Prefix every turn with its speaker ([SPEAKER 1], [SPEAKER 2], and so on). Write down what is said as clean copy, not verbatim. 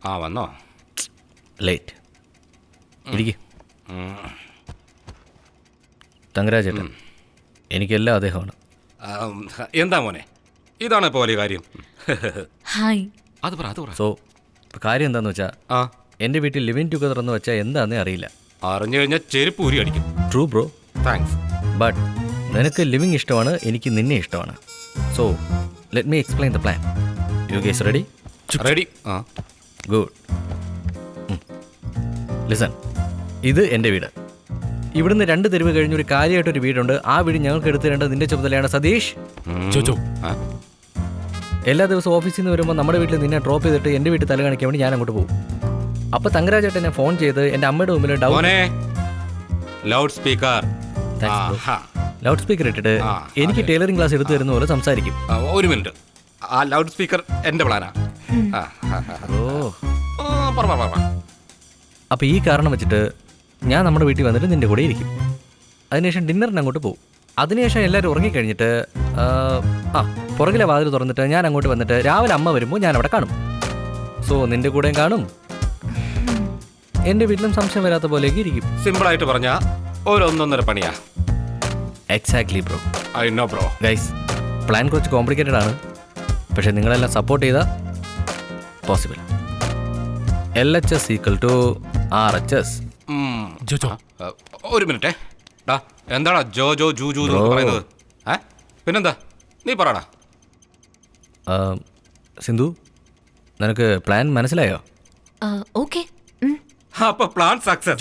[SPEAKER 1] ആ വന്നോ?
[SPEAKER 2] ലേറ്റ് ഇരിക്കും. തങ്കരാജേട്ടൻ എനിക്കെല്ലാം അദ്ദേഹമാണ്.
[SPEAKER 1] എന്താ മോനെ, ഇതാണ് ഇപ്പോൾ വലിയ കാര്യം.
[SPEAKER 3] ഹായ്.
[SPEAKER 1] അത് പറ.
[SPEAKER 2] സോ കാര്യം എന്താണെന്ന് വെച്ചാൽ
[SPEAKER 1] ആ
[SPEAKER 2] എൻ്റെ വീട്ടിൽ ലിവിങ് ടുഗദർ എന്ന് വെച്ചാൽ എന്താണെന്നേ അറിയില്ല.
[SPEAKER 1] അറിഞ്ഞു കഴിഞ്ഞാൽ ചെരുപ്പ് ഊരി അടിക്കും.
[SPEAKER 2] True bro.
[SPEAKER 1] താങ്ക്സ്.
[SPEAKER 2] ബട്ട് നിനക്ക് ലിവിങ് ഇഷ്ടമാണ്, എനിക്ക് നിന്നെ ഇഷ്ടമാണ്. So let me explain the plan. U guys ready?
[SPEAKER 1] Ready. ആ
[SPEAKER 2] ഗുഡ്. ലിസൺ, ഇത് എൻ്റെ വീട്. ഇവിടുന്ന് 2 തെരുവ് കഴിഞ്ഞൊരു കാര്യമായിട്ടൊരു വീടുണ്ട്. ആ വീട് ഞങ്ങൾക്ക് എടുത്തു തരേണ്ടത് നിന്റെ ചുമതലയാണ് സതീഷ്. എല്ലാ ദിവസവും ഓഫീസിൽ നിന്ന് വരുമ്പോൾ നമ്മുടെ വീട്ടിൽ നിന്നെ ഡ്രോപ്പ് ചെയ്തിട്ട് എൻ്റെ വീട്ടിൽ തല കാണിക്കാൻ വേണ്ടി ഞാൻ അങ്ങോട്ട് പോകും. അപ്പോൾ തങ്കരാജേട്ടനെ ഫോൺ ചെയ്ത് എൻ്റെ അമ്മയുടെ മുമ്പിൽ
[SPEAKER 1] ലൗഡ് സ്പീക്കർ
[SPEAKER 2] ലൗഡ് സ്പീക്കർ ഇട്ടിട്ട് എനിക്ക് ടൈലറിംഗ് ക്ലാസ് എടുത്തു തരുന്ന പോലെ സംസാരിക്കും.
[SPEAKER 1] ഒരു മിനിറ്റ്, ആ ലൗഡ് സ്പീക്കർ എൻ്റെ പ്ലാനാ.
[SPEAKER 2] അപ്പോൾ ഈ കാരണം വെച്ചിട്ട് ഞാൻ നമ്മുടെ വീട്ടിൽ വന്നിട്ട് നിൻ്റെ കൂടെ ഇരിക്കും. അതിനുശേഷം ഡിന്നറിന് അങ്ങോട്ട് പോകും. അതിനുശേഷം എല്ലാവരും ഉറങ്ങിക്കഴിഞ്ഞിട്ട് പുറകിലെ വാതിൽ തുറന്നിട്ട് ഞാൻ അങ്ങോട്ട് വന്നിട്ട് രാവിലെ അമ്മ വരുമ്പോൾ ഞാൻ അവിടെ കാണും. സോ നിൻ്റെ കൂടെയും കാണും, എൻ്റെ വീട്ടിലും സംശയം വരാത്ത പോലെയൊക്കെ ഇരിക്കും.
[SPEAKER 1] സിമ്പിളായിട്ട് പറഞ്ഞാൽ ഒരു 1.5 പണിയാ.
[SPEAKER 2] Exactly bro.
[SPEAKER 1] I know bro.
[SPEAKER 2] Guys, plan കുറച്ച് കോംപ്ലിക്കേറ്റഡ് ആണ്, പക്ഷേ നിങ്ങളെല്ലാം സപ്പോർട്ട് ചെയ്താൽ പോസിബിൾ. LHS = RHS.
[SPEAKER 1] ഒരു മിനിറ്റേ, എന്താടാ ജോ ജോ ജൂ ജൂ പറയുന്നത്? പിന്നെന്താ, നീ പറടാ.
[SPEAKER 2] സിന്ധു, നിനക്ക് പ്ലാൻ മനസ്സിലായോ?
[SPEAKER 3] ഓക്കെ.
[SPEAKER 1] അപ്പൊ പ്ലാൻ സക്സസ്.